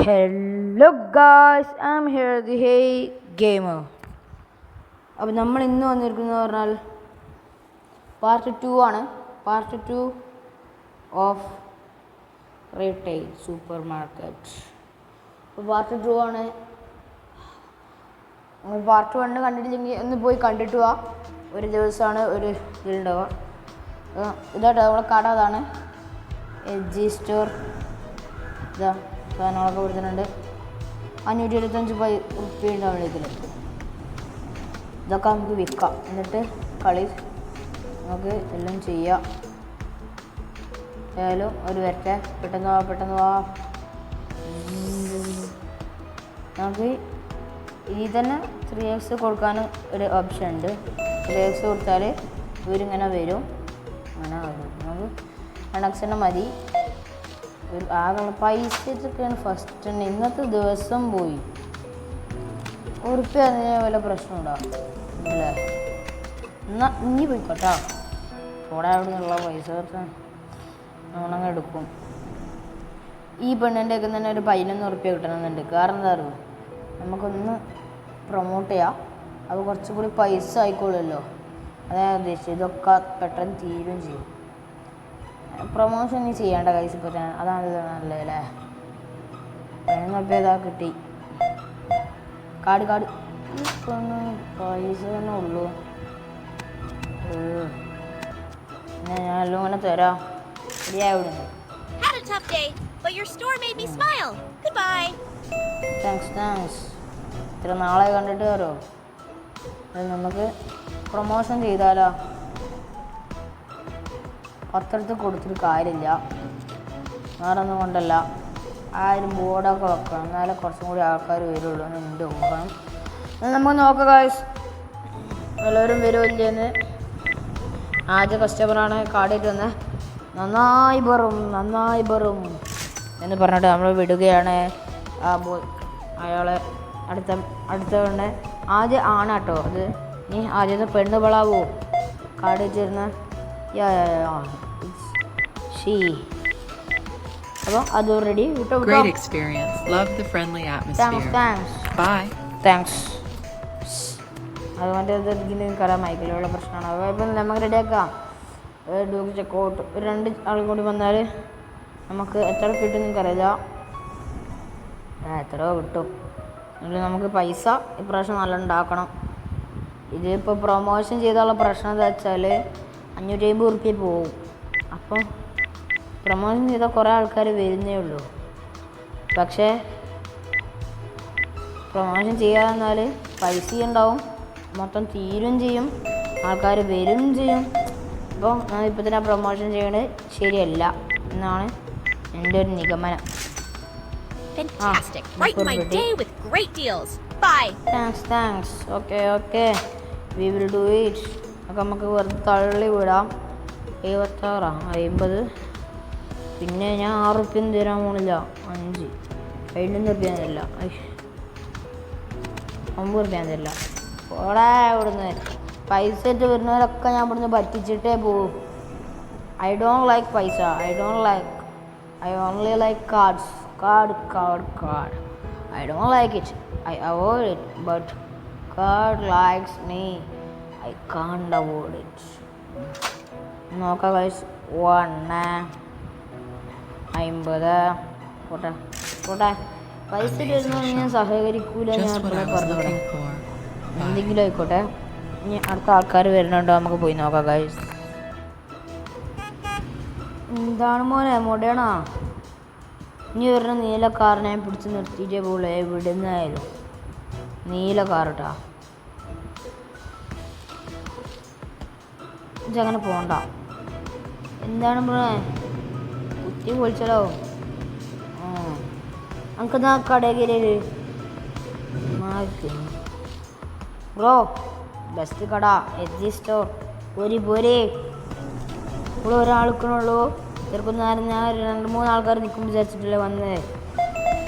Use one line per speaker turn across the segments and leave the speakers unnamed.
Hello guys, I am here the hey gamer. അപ്പോൾ നമ്മൾ ഇന്ന് വന്നിരിക്കുന്നത് പറഞ്ഞാൽ പാർട്ട് 2 ആണ്. Part 2 of retail super market. അപ്പോൾ പാർട്ട് 2 ആണ്. നിങ്ങൾ പാർട്ട് 1 കണ്ടിട്ടില്ലെങ്കിൽ ഒന്ന് പോയി കണ്ടിട്ട് പോവാ. ഒരു ദിവസമാണ് ഒരു ഇതിലുണ്ടാവുക. ഇതാട്ടോ നമ്മളെ കട. അതാണ് എജി സ്റ്റോർ. ഇതാ സാധനങ്ങളൊക്കെ കൊടുത്തിട്ടുണ്ട്. 525 റുപ്യ ഉണ്ടാവും ഇതിൽ. ഇതൊക്കെ നമുക്ക് വിൽക്കാം. എന്നിട്ട് കളി നമുക്ക് എല്ലാം ചെയ്യാം. ഏതായാലും ഒരു വരട്ടെ. പെട്ടെന്ന് വാ. നമുക്ക് ഇതിൽ തന്നെ 3x കൊടുക്കാൻ ഒരു ഓപ്ഷൻ ഉണ്ട്. 3x കൊടുത്താൽ ഇവരിങ്ങനെ വരും. നമുക്ക് 1x മതി. ആകെ പൈസ ഇതൊക്കെയാണ് ഫസ്റ്റ് തന്നെ. ഇന്നത്തെ ദിവസം പോയി ഉറുപ്പ്യ അതിന് വല്ല പ്രശ്നമുണ്ടാവും അല്ലേ? എന്നാൽ ഇനി പോയിക്കോട്ടോ. കൂടെ അവിടെ നിന്നുള്ള പൈസ നമ്മളങ്ങ് എടുക്കും. ഈ പെണ്ണിൻ്റെ ഒക്കെ തന്നെ ഒരു 11 ഉറുപ്പ്യ കിട്ടണമെന്നുണ്ട്. കാരണം എന്താ അറിയുമോ, നമുക്കൊന്ന് പ്രൊമോട്ട് ചെയ്യാം. അത് കുറച്ചുകൂടി പൈസ ആയിക്കോളുമല്ലോ. അതാണ് ഉദ്ദേശിച്ചത്. ഇതൊക്കെ പെട്ടെന്ന് തീരുകയും ചെയ്യും. പ്രൊമോഷൻ നീ ചെയ്യേണ്ട കൈസ് ഇപ്പോൾ അതാണ് നല്ലതല്ലേ. 11 ഇതാ കിട്ടി. കാട് പൈസ തന്നെ ഉള്ളൂ. ഞാൻ എല്ലാം ഇങ്ങനെ തരാം. ശരിയാവിടുന്നു. താങ്ക്സ്. ഇത്ര നാളെ കണ്ടിട്ട് കയറോ. നമുക്ക് പ്രൊമോഷൻ ചെയ്താലോ? പത്രത്തിൽ കൊടുത്തിട്ട് കാര്യമില്ല. വേറൊന്നും കൊണ്ടല്ല. ആരും ബോർഡൊക്കെ വെക്കണം. എന്നാലേ കുറച്ചും കൂടി ആൾക്കാർ വരുള്ളൂ എന്ന് എൻ്റെ ഊഹം. നമുക്ക് നോക്കാം ഗായ്സ്, എല്ലാവരും വരുമില്ലെന്ന്. ആദ്യ കസ്റ്റമറാണ് കാർഡിട്ട് വന്നത്. നന്നായി ബറും എന്ന് പറഞ്ഞിട്ട് നമ്മൾ വിടുകയാണ്. അയാളെ അടുത്ത ആദ്യം ആണാട്ടോ അത്. നീ ആദ്യത്തെ പെണ്ണ് വളാവോ കാർഡ് വെച്ചിരുന്ന? അപ്പോൾ അത് ready.
Great experience. Love the friendly atmosphere.
Thanks. അത് മറ്റേ കയറാൻ മൈക്കിലുള്ള പ്രശ്നമാണ്. അപ്പോൾ ഇപ്പം നമുക്ക് റെഡിയാക്കാം. ചെക്കൗട്ട് ഒരു 2 ആളും കൂടി വന്നാൽ നമുക്ക് എത്ര കിട്ടും നിങ്ങൾക്കറിയില്ല. എത്രയോ കിട്ടും. എങ്കിൽ നമുക്ക് പൈസ ഇപ്രാവശ്യം നല്ല ഉണ്ടാക്കണം. ഇതിപ്പോൾ പ്രൊമോഷൻ ചെയ്താലുള്ള പ്രശ്നം എന്താ വെച്ചാൽ 550 ഉറുപ്പ്യ പോവും. അപ്പോൾ പ്രൊമോഷൻ ചെയ്താൽ കുറേ ആൾക്കാർ വരുന്നേ ഉള്ളൂ. പക്ഷേ പ്രൊമോഷൻ ചെയ്യാതെന്നാൽ പൈസ ഉണ്ടാവും, മൊത്തം തീരും ചെയ്യും, ആൾക്കാർ വരും ചെയ്യും. അപ്പോൾ ഞാൻ ഇപ്പോൾ തന്നെ പ്രൊമോഷൻ ചെയ്യണത് ശരിയല്ല എന്നാണ് എൻ്റെ ഒരു നിഗമനം. Thanks. Okay we will do it. ഒക്കെ നമുക്ക് വെറുതെ തള്ളി വിടാം. 76 50. പിന്നെ ഞാൻ 6 ഉറുപ്പ്യ തരാൻ പോണില്ല. 5 11 ഉറുപ്പ്യ തരില്ല. 9 ഉറുപ്പ്യ തരില്ല. ഓടാ ഇവിടുന്ന്. പൈസ ഇട്ട് വരുന്നവരൊക്കെ ഞാൻ ഇവിടുന്ന് പറ്റിച്ചിട്ടേ പോവും. ഐ ഡോണ്ട് ലൈക്ക് പൈസ. I only like card. I don't like it. I avoid it. But card likes me. I can't avoid it. നോക്കാം ഗൈസ്. 150 പോട്ടെ. പൈസ വരുന്ന ഞാൻ സഹകരിക്കൂല. ഞാൻ എപ്പോഴും പറഞ്ഞു. എന്തെങ്കിലും ആയിക്കോട്ടെ. ഇനി അടുത്ത ആൾക്കാർ വരുന്നുണ്ടോ നമുക്ക് പോയി നോക്കാം ഗൈസ്. എന്താണ് മോനെ മുടയണോ? ഇനി വരുന്ന നീല കാറിനെ പിടിച്ച് നിർത്തിയിട്ടേ പോലെ എവിടുന്നായാലും. നീല കാർ കേട്ടോ. ഇതങ്ങനെ പോകണ്ട. എന്താണ് ബ്രോ കുത്തി പൊളിച്ചല്ലോ. നമുക്കെന്നാ കടയിൽ ബ്രോ ബെസ്റ്റ് കട എജി സ്റ്റോർ. പോരെ ഇവിടെ ഒരാൾക്കണുള്ളൂ. ചെറുപ്പം ഞാൻ 2-3 ആൾക്കാർ നിൽക്കും വിചാരിച്ചിട്ടില്ലേ വന്നത്.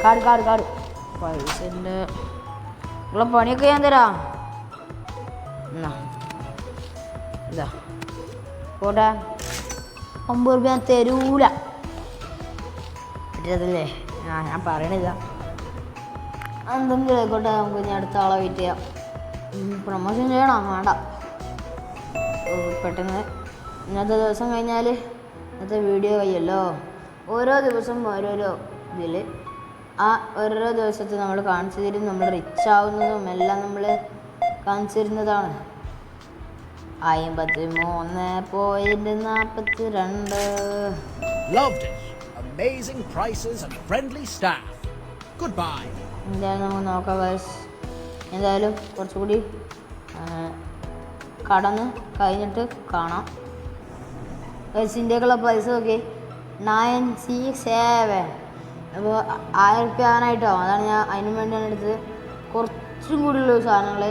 കാട് പൈസൻ്റെ ഉള്ള പണിയൊക്കെ ഞാൻ തരാം. എന്നാ ഇതാ പോട്ടെ. 9 ഉറുപ്പ്യ തരൂല. പറ്റത്തില്ലേ? ഞാൻ പറയണില്ല. എന്തെങ്കിലും ആയിക്കോട്ടെ, നമുക്ക് ഇനി അടുത്ത ആളെ വെയിറ്റ് ചെയ്യാം. പ്രൊമോഷൻ ചെയ്യണം വേണ്ട. പെട്ടെന്ന് ഇന്നത്തെ ദിവസം കഴിഞ്ഞാൽ ഇന്നത്തെ വീഡിയോ കഴിയല്ലോ. ഓരോ ദിവസം ഓരോരോ ഇതിൽ ആ ഓരോ ദിവസത്തെ നമ്മൾ കാണിച്ചു തരും. നമ്മൾ റിച്ച് ആവുന്നതും എല്ലാം നമ്മൾ കാണിച്ചു തരുന്നതാണ്. 53.42.
Loved it. Amazing prices and friendly staff. Goodbye.
എന്തായാലും നമുക്ക് നോക്കാം ഗൈസ്. എന്തായാലും കുറച്ചുകൂടി കടന്ന് കഴിഞ്ഞിട്ട് കാണാം. ഗൈസ് ഇന്ത്യക്കുള്ള പൈസ നോക്കി 967. അപ്പോൾ 1000 റുപ്യ ആകാനായിട്ടാവും. അതാണ് ഞാൻ അതിന് വേണ്ടിയാണ് എടുത്തത്. കുറച്ചും കൂടിയുള്ള സാധനങ്ങൾ,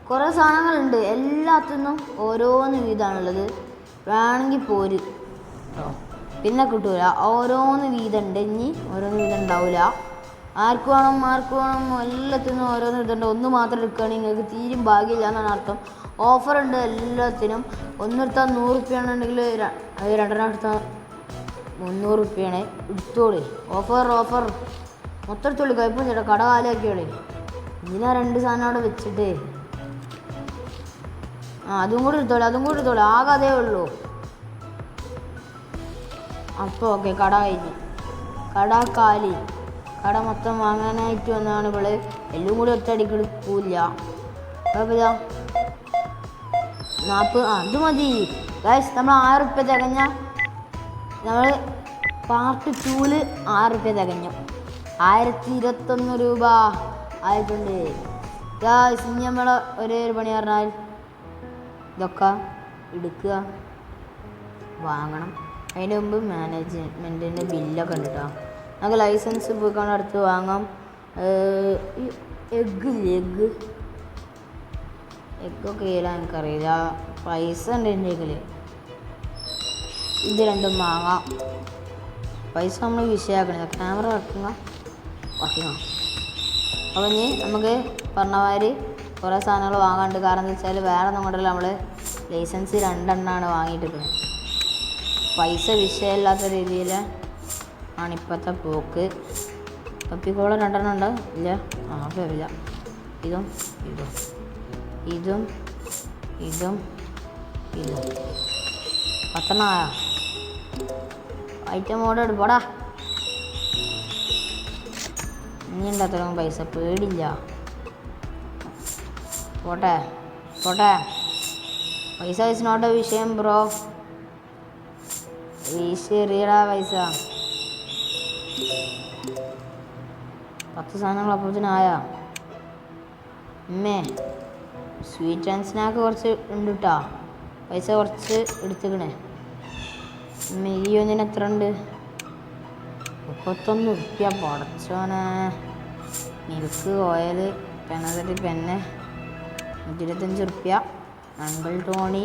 കുറേ സാധനങ്ങളുണ്ട്. എല്ലാത്തിനും ഓരോന്ന് വീതമാണുള്ളത്. വേണമെങ്കിൽ പോര് കേട്ടോ, പിന്നെ കിട്ടൂല. ഓരോന്ന് വീതമുണ്ട്. ഇനി ഓരോന്ന് വീതം ഉണ്ടാവില്ല. ആർക്ക് വേണം എല്ലാത്തിനും ഓരോന്ന് ഇതുണ്ട്. ഒന്ന് മാത്രം എടുക്കുകയാണെങ്കിൽ നിങ്ങൾക്ക് തീരും ഭാഗ്യമില്ല എന്നാണ് അർത്ഥം. ഓഫറുണ്ട് എല്ലാത്തിനും. ഒന്നെടുത്താൽ 100 റുപ്യാണെന്നുണ്ടെങ്കിൽ അത് രണ്ടെണ്ണം എടുത്താൽ 300 റുപ്യാണ്. എടുത്തോളി. ഓഫർ മൊത്തം എടുത്തോളി. കുഴപ്പമില്ല ചേട്ടാ, കട കാലിയാക്കിയോളി. ഇതിനാ 2 സാധനം അവിടെ വെച്ചിട്ട് അതും കൂടി എടുത്തോളി. ആകെ അതേ ഉള്ളൂ. അപ്പോൾ ഓക്കെ, കട കഴിഞ്ഞ്, കട കാലി. കട മൊത്തം വാങ്ങാനായിട്ട് വന്നതാണ് ഇവള്. എല്ലാം കൂടി ഒറ്റയടിക്ക് എടുക്കൂല. കുഴപ്പമില്ല. 40 അത് മതി ഗൈസ്. നമ്മൾ 1000 റുപ്യ തികഞ്ഞ, നമ്മൾ പാർട്ട് 2-ൽ 6 റുപ്യ തികഞ്ഞു. 1021 രൂപ ആയിട്ടുണ്ട് ഗൈസ്. ഇനി നമ്മൾ ഒരേ ഒരു പണി പറഞ്ഞാൽ ഇതൊക്കെ എടുക്കുക, വാങ്ങണം. അതിന് മുമ്പ് മാനേജ്മെൻറ്റിൻ്റെ ബില്ലൊക്കെ ഉണ്ട് കേട്ടോ. നമുക്ക് ലൈസൻസ് പോയിക്കൊണ്ട് അടുത്ത് വാങ്ങാം. എഗ്ഗൊക്കെ ചെയ്യാൻ എനിക്കറിയില്ല. പൈസ ഉണ്ട് എൻ്റെ കയ്യിൽ. ഇത് രണ്ടും വാങ്ങാം. പൈസ നമ്മൾ വിഷയമാക്കണില്ല. ക്യാമറ വർക്കിങ്ങോ. അപ്പോൾ ഇനി നമുക്ക് പറഞ്ഞ മാതിരി കുറേ സാധനങ്ങൾ വാങ്ങാണ്ട്. കാരണം എന്താ വെച്ചാൽ വേറെ ഒന്നും കൊണ്ടല്ല, നമ്മൾ ലൈസൻസ് 2 എണ്ണമാണ് വാങ്ങിയിട്ടിരിക്കുന്നത്. പൈസ വിഷയമില്ലാത്ത രീതിയിൽ ആണ് ഇപ്പോഴത്തെ പോക്ക്. പപ്പിക്കോള 2 എണ്ണം ഉണ്ട്. ഇല്ല, കുഴപ്പമില്ല. ഇതും 10 എണ്ണമായോ? Item order എടുപ്പോടാ. ഇനി ഉണ്ട് അത്രയും പൈസ, പേടില്ല. പോട്ടെ. പൈസ ഇസ് നോട്ട് എ വിഷയം ബ്രോ. വീശിയറിയടാ പൈസ. 10 സാധനങ്ങൾ അപ്പോഴത്തേനായാ. സ്വീറ്റ് ആൻഡ് സ്നാക്ക് കുറച്ച് ഉണ്ട് കേട്ടോ. പൈസ കുറച്ച് എടുത്തുക്കണേ. ഈ ഒന്നിന് എത്ര ഉണ്ട്? 31 റുപ്യ. പടച്ചോനെ. മിൽക്ക് ഓയിൽ പെനസരി പെന്ന് 125 റുപ്യ. Uncle Tony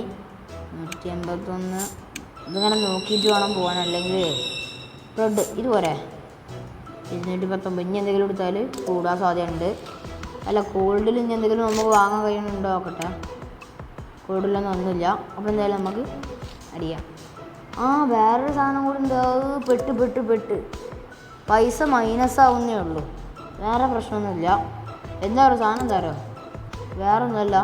181. ഇതിങ്ങനെ നോക്കിയിട്ട് വേണം പോകാൻ, അല്ലെങ്കിൽ ബ്രെഡ് ഇത് പോരെ 219. ഇനി എന്തെങ്കിലും എടുത്താൽ കൂടാൻ സാധ്യതയുണ്ട്. അല്ല, കോൾഡിൽ ഇനി എന്തെങ്കിലും നമുക്ക് വാങ്ങാൻ കഴിയുന്നുണ്ടോ നോക്കട്ടെ. കോൾഡിലൊന്നും ഒന്നുമില്ല. അപ്പോൾ എന്തായാലും നമുക്ക് അടിയാം. വേറൊരു സാധനം കൂടി ഉണ്ട്. പെട്ട് പൈസ മൈനസ് ആവുന്നേ ഉള്ളൂ, വേറെ പ്രശ്നമൊന്നുമില്ല. എന്താ ഒരു സാധനം തരോ? വേറെ ഒന്നുമല്ല,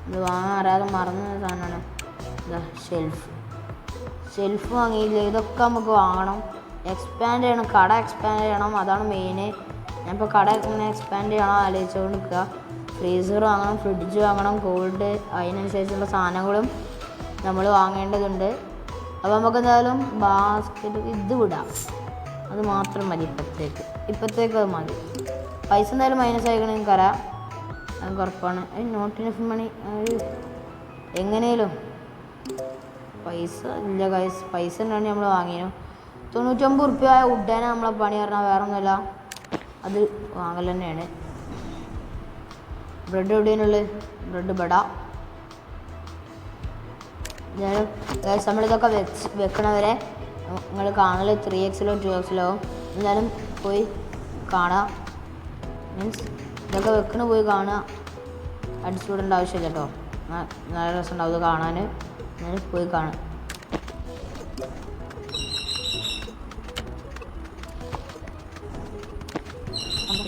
ഇത് വാങ്ങാൻ അറിയാതെ മറന്ന സാധനമാണ്. എന്താ ഷെൽഫ് വാങ്ങിയില്ല. ഇതൊക്കെ നമുക്ക് വാങ്ങണം. എക്സ്പാൻഡ് ചെയ്യണം, കട എക്സ്പാൻഡ് ചെയ്യണം. അതാണ് മെയിന്. ഞാനിപ്പോൾ കട ഇങ്ങനെ എക്സ്പാൻഡ് ചെയ്യണം ആലോചിച്ചുകൊണ്ട് നിൽക്കുക. ഫ്രീസർ വാങ്ങണം, ഫ്രിഡ്ജ് വാങ്ങണം, കോൾഡ്, അതിനനുസരിച്ചുള്ള സാധനങ്ങളും നമ്മൾ വാങ്ങേണ്ടതുണ്ട്. അപ്പോൾ നമുക്ക് എന്തായാലും ബാസ്ക്കറ്റ് ഇത് വിടാം. അത് മാത്രം മതി ഇപ്പോഴത്തേക്ക് അത് മതി. പൈസ എന്തായാലും മൈനസ് ആയിക്കണം എനിക്കറിയാം, അത് ഉറപ്പാണ്. നോട്ട് ഇനഫ് മണി എങ്ങനെയും പൈസ ഇല്ല ഗൈസ്. പൈസ ഉണ്ടാണ് നമ്മൾ വാങ്ങിയോ. 99 റുപ്യ ഉഡാനെ നമ്മളെ പണി പറഞ്ഞാൽ വേറെ ഒന്നുമില്ല, അത് വാങ്ങൽ തന്നെയാണ്. ബ്രെഡ് എവിടെയാണുള്ളത്? ബ്രെഡ് ബട. ഗൈസ് നമ്മളിതൊക്കെ വെക്കണവരെ നിങ്ങൾ കാണൽ 3Xലോ 2Xലോ എന്നാലും പോയി കാണുക. മീൻസ് ഇതൊക്കെ വെക്കണ പോയി കാണുക, അടിച്ചുവിടേണ്ട ആവശ്യമില്ല കേട്ടോ. നല്ല രസമുണ്ടാവും ഇത് കാണാൻ. എന്നാലും പോയി കാണുക. രണ്ട്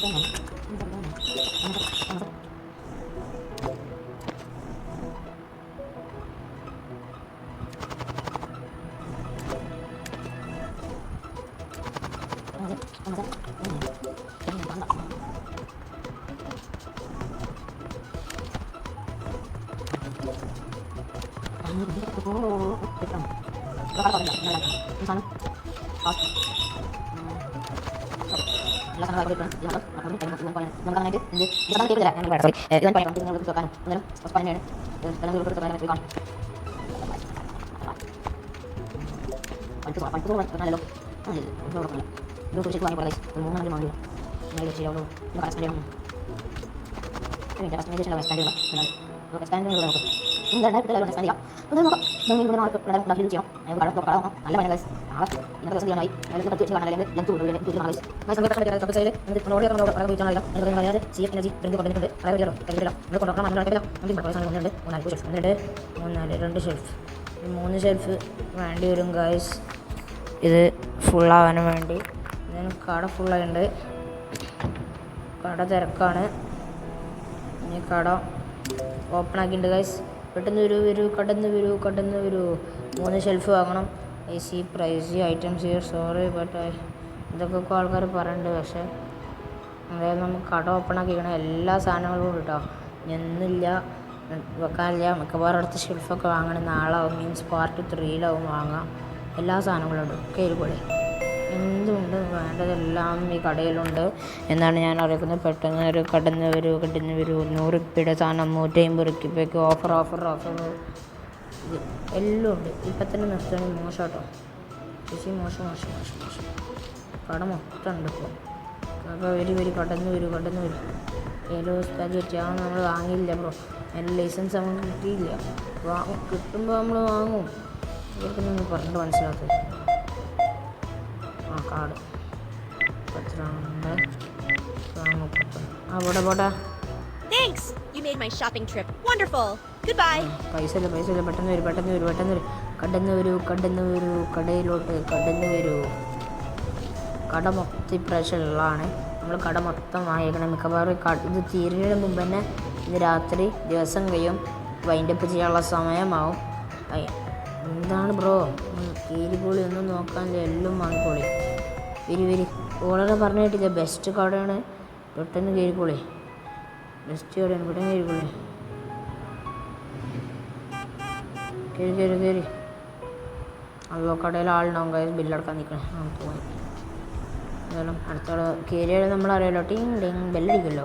ഷെൽഫ്, 3 ഷെൽഫ് വേണ്ടി വരും ഗൈസ് ഇത് ഫുള്ളാവാനും വേണ്ടി. ഇതിന് കട ഫുള്ളായിട്ടുണ്ട്, കട തിരക്കാണ്. ഇനി കട ഓപ്പൺ ആക്കിയിട്ടുണ്ട് ഗൈസ്. പെട്ടെന്ന് കടന്ന് വരൂ 3 ഷെൽഫ് വാങ്ങണം. Easy Praisy items here, sorry but ഇതൊക്കെ ആൾക്കാർ പറയുന്നുണ്ട്. പക്ഷേ അതായത് നമുക്ക് കട ഓപ്പൺ ആക്കിക്കണം. എല്ലാ സാധനങ്ങളും ഉണ്ട് കേട്ടോ, ഒന്നുമില്ല വെക്കാനില്ല. മിക്കവാറും അടുത്ത ഷെൽഫൊക്കെ വാങ്ങണം നാളാവും, മീൻസ് പാർട്ട് 3-ലാവും വാങ്ങാം. എല്ലാ സാധനങ്ങളും ഉണ്ട്, ഒക്കെ ഇതുപോലെ എന്തുണ്ട് വേണ്ടതെല്ലാം ഈ കടയിലുണ്ട് എന്നാണ് ഞാൻ അറിയിക്കുന്നത്. പെട്ടെന്ന് ഒരു കടന്ന് വരൂ 100 രൂപയുടെ സാധനം 150 രൂപയ്ക്ക് ഓഫർ ഇത് എല്ലാം ഉണ്ട്. ഇപ്പം തന്നെ നിർത്തുകയാണെങ്കിൽ മോശം കേട്ടോ ചേച്ചി, മോശം. കട മൊത്തം ഉണ്ട് ഇപ്പോൾ. അപ്പോൾ വരി കടന്ന് വരൂ. ഏലോ സ്പാജറ്റി ആണ് നമ്മൾ വാങ്ങിയില്ല ബ്രോ, അതിൻ്റെ ലൈസൻസ് നമുക്ക് കിട്ടിയില്ല. കിട്ടുമ്പോൾ നമ്മൾ വാങ്ങും. ഇവർക്ക് നിങ്ങൾ പറഞ്ഞിട്ട് മനസ്സിലാക്കുക. കാർഡ് 32 പോട്ടെ.
Thanks. You made my shopping trip wonderful. Goodbye.
പൈസ ഇല്ല. പെട്ടെന്ന് വരൂ. കടന്നു വരൂ. കടയിലോട്ട് കടന്നു വരൂ. കട മൊത്തം ഇപ്രാവശ്യം ഉള്ളതാണ്. നമ്മൾ കട മൊത്തം വാങ്ങിക്കണം. മിക്കവാറും ഇത് തീരുന്നതിന് മുമ്പ് തന്നെ ഇന്ന് രാത്രി ദിവസം കഴിയും, വൈൻഡപ്പ് ചെയ്യാനുള്ള സമയമാവും. എന്താണ് ബ്രോ കീരിപ്പൊളി ഒന്നും നോക്കാനില്ല, എല്ലാം വാങ്ങിക്കോളി. വരി ഓളെ പറഞ്ഞു കേട്ടില്ല, ബെസ്റ്റ് കടയാണ്. പെട്ടെന്ന് കീരിപ്പൊളി, ബെസ്റ്റ് കടയാണ്. പെട്ടെന്ന് കീരിപ്പൊളി. കയറി അതോ കടയിൽ ആളുണ്ടാവും കാര്യം ബില്ലടക്കാൻ നിൽക്കണേ. തോന്നി എന്തായാലും അടുത്ത കയറിയാൽ നമ്മളറിയാലോ, ടിങ് ബെല്ലടിക്കുമല്ലോ.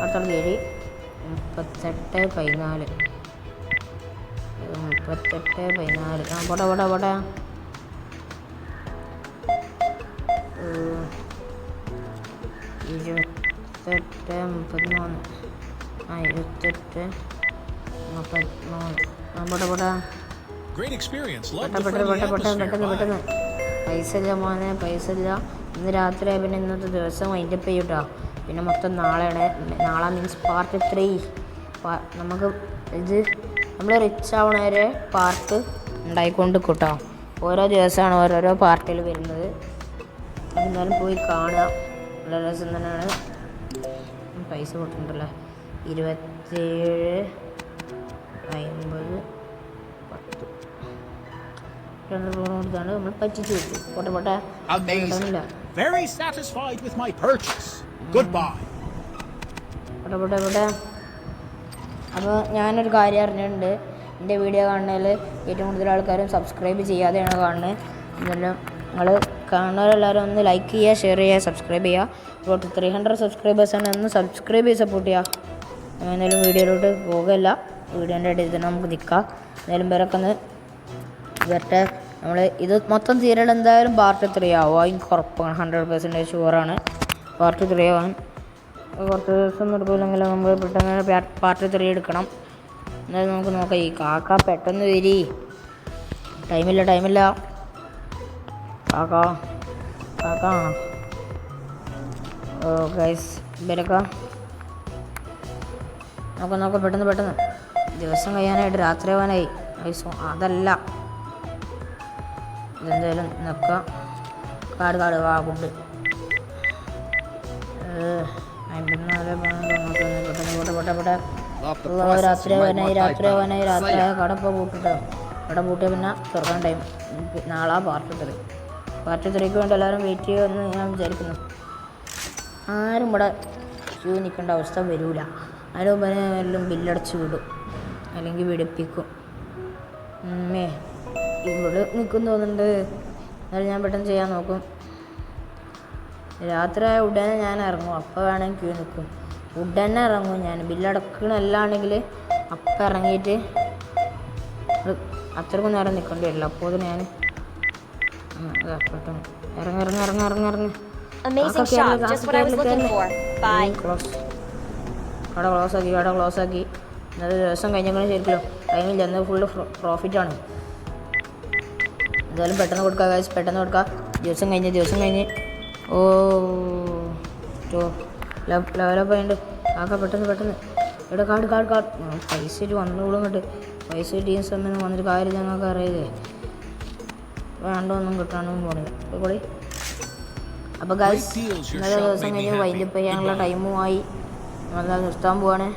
അടുത്ത കയറി 38-14 പോട്ടെ 28-33 പോട്ടെ.
Great experience.
പെട്ടെന്ന് പൈസ ഇല്ല മോനെ, പൈസ ഇല്ല. ഇന്ന് രാത്രി പിന്നെ ഇന്നത്തെ ദിവസം വൈൻഡപ്പ് ചെയ്യൂട്ടോ. പിന്നെ മൊത്തം നാളെ മീൻസ് പാർട്ട് 3. നമുക്ക് ഇത് നമ്മൾ റിച്ച് ആവണവരെ പാർട്ട് ഉണ്ടായിക്കൊണ്ട് കിട്ടോ. ഓരോ ദിവസമാണ് ഓരോരോ പാർട്ടിൽ വരുന്നത്. എന്നാലും പോയി കാണുക, നല്ല രസം തന്നെയാണ്. പൈസ കൊടുത്തിട്ടുണ്ടല്ലോ 27, 50, 10 നമ്മൾ പറ്റിച്ചു വിട്ടു. പോട്ടെ.
Amazing. Very satisfied with my purchase. Goodbye.
പോട്ടെ. അപ്പോൾ ഞാനൊരു കാര്യം അറിഞ്ഞിട്ടുണ്ട്, എൻ്റെ വീഡിയോ കാണുന്നതിൽ ഏറ്റവും കൂടുതൽ ആൾക്കാരും സബ്സ്ക്രൈബ് ചെയ്യാതെയാണ് കാണുന്നത്. ഇതെല്ലാം നിങ്ങൾ കാണുന്നവരെല്ലാവരും ഒന്ന് ലൈക്ക് ചെയ്യുക, ഷെയർ ചെയ്യുക, സബ്സ്ക്രൈബ് ചെയ്യുക. ഇപ്പോൾ 300 സബ്സ്ക്രൈബേഴ്സാണ്, ഒന്ന് സബ്സ്ക്രൈബ് ചെയ്ത് സപ്പോർട്ട് ചെയ്യുക. എന്തായാലും വീഡിയോയിലോട്ട് പോകില്ല, വീഡിയോൻ്റെ ഇടയിൽ തന്നെ നമുക്ക് നിൽക്കാം. എന്തായാലും പേരൊക്കെ ഒന്ന് വരട്ടെ. നമ്മൾ ഇത് മൊത്തം തീരൽ എന്തായാലും പാർട്ട് 3 ആവും, എനിക്ക് ഉറപ്പാണ്, 100% ഷുവറാണ്. പാർട്ട് 3 ആവാൻ കുറച്ച് ദിവസം എടുക്കില്ലെങ്കിൽ നമ്മൾ പെട്ടെന്ന് പാർട്ട് 3 എടുക്കണം. എന്നാലും നമുക്ക് നോക്കാം. ഈ കാക്ക പെട്ടെന്ന് വരി, ടൈമില്ല. കാക്ക ഗൈസ് ഇവരൊക്കെ നോക്കാം പെട്ടെന്ന്. ദിവസം കഴിയാനായിട്ട് രാത്രി ആവാനായി. അതല്ല ഇതെന്തായാലും നിൽക്കാം. കാട് വാ ഗുഡ് രാത്രി കടപ്പ പൂട്ടിട്ടോ. കട പൂട്ടിയ പിന്നെ തുറക്കാൻ ടൈം. നാളെ പാർട്ട് 3 വേണ്ടി എല്ലാവരും വെയിറ്റ് ചെയ്യുമെന്ന് ഞാൻ വിചാരിക്കുന്നു. ആരും ഇവിടെ ക്യൂ നിൽക്കേണ്ട അവസ്ഥ വരില്ല. അതിന് മുമ്പേ എല്ലാം ബില്ലടച്ച് വിടും, അല്ലെങ്കിൽ വെടിപ്പിക്കും. ഇവിടെ നിൽക്കും തോന്നുന്നുണ്ട്. എന്നാലും ഞാൻ പെട്ടെന്ന് ചെയ്യാൻ നോക്കും. രാത്രി ആയ ഉടനെ ഞാൻ ഇറങ്ങും. അപ്പം വേണമെങ്കിൽ ക്യൂ നിൽക്കും. ഉടനെ ഇറങ്ങും ഞാൻ. ബില്ലടക്കണല്ലാണെങ്കിൽ അപ്പം ഇറങ്ങിയിട്ട് അത്രക്കും നേരം നിൽക്കേണ്ടി വരില്ല. അപ്പോൾ ഞാൻ പെട്ടെന്ന് ഇറങ്ങി.
Amazing shop, just what I was looking for. Bye.
കട ക്ലോസ് ആക്കി. ഇന്നത്തെ ദിവസം കഴിഞ്ഞാൽ ശരിക്കും കഴിഞ്ഞില്ല. ഇന്ന് ഫുള്ള് പ്രോഫിറ്റാണ്. എന്തായാലും പെട്ടെന്ന് കൊടുക്കുക ഗൈസ്, പെട്ടെന്ന് കൊടുക്കുക. ദിവസം കഴിഞ്ഞ് ഓ ലെവലപ്പ് ആയിട്ട് ആക്കാം. പെട്ടെന്ന് ഇവിടെ കാർഡ് പൈസ വന്നുകൂടും. ഇങ്ങോട്ട് പൈസ ടീം സമയം വന്നിട്ട് കാര്യം ഞങ്ങൾക്ക് അറിയില്ലേ. വേണ്ടൊന്നും കിട്ടാനൊന്നും പോണില്ല. അപ്പോൾ ഗൈസ് ഇന്നത്തെ ദിവസം കഴിഞ്ഞ് വൈൻഡപ്പ് ചെയ്യാനുള്ള ടൈമുമായി. നല്ല നിർത്താൻ പോവാണ്.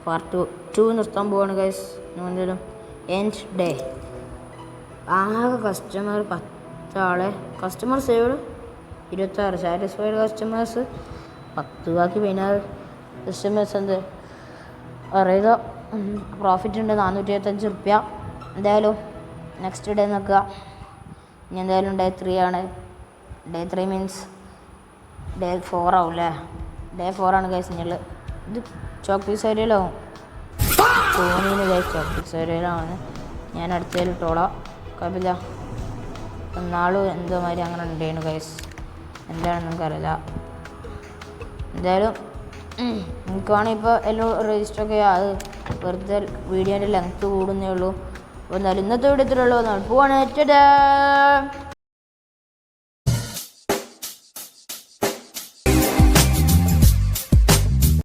പാർട്ട് 2 നിർത്താൻ പോവാണ് ഗൈസ്. എന്തെങ്കിലും എൻഡ് ഡേ. ആകെ കസ്റ്റമർ 10 ആളെ. Customer saved 26. Satisfied customers 10. ബാക്കി 16 കസ്റ്റമേഴ്സ് എന്ത് അറിയുക. പ്രോഫിറ്റ് ഉണ്ട് 425 റുപ്യ. എന്തായാലും നെക്സ്റ്റ് ഡേ നോക്കുക. ഇനി എന്തായാലും ഡേ 3 ആണ്. ഡേ 3 മീൻസ് ഡേ 4 ആവും അല്ലേ. ഡേ 4 ആണ് ഗൈസ്. നിങ്ങൾ ഇത് ചോക്ക് പീസ് ഏരിയയിലാവും തോന്നിന് ഗൈസ്. ചോക്ക് പീസ് ഏരിയയിലാണ്. ഞാൻ അടുത്തതിൽ ഇട്ടോളാം, കുഴപ്പമില്ല. നാളും എന്തോ മാതിരി അങ്ങനെ ഉണ്ടായിരുന്നു ഗൈസ്. എന്താണെന്ന് നമുക്കറിയില്ല. എന്തായാലും നിങ്ങൾക്ക് വേണമെങ്കിൽ ഇപ്പോൾ എല്ലാം രജിസ്റ്റർ ഒക്കെ അത് വെറുതെ വീഡിയോൻ്റെ ലെങ്ത്ത് കൂടുന്നേ ഉള്ളൂ. അപ്പോൾ എന്തായാലും ഇന്നത്തെ വീഡിയോ ഇത്രയുള്ളൂ. പോവാണ്.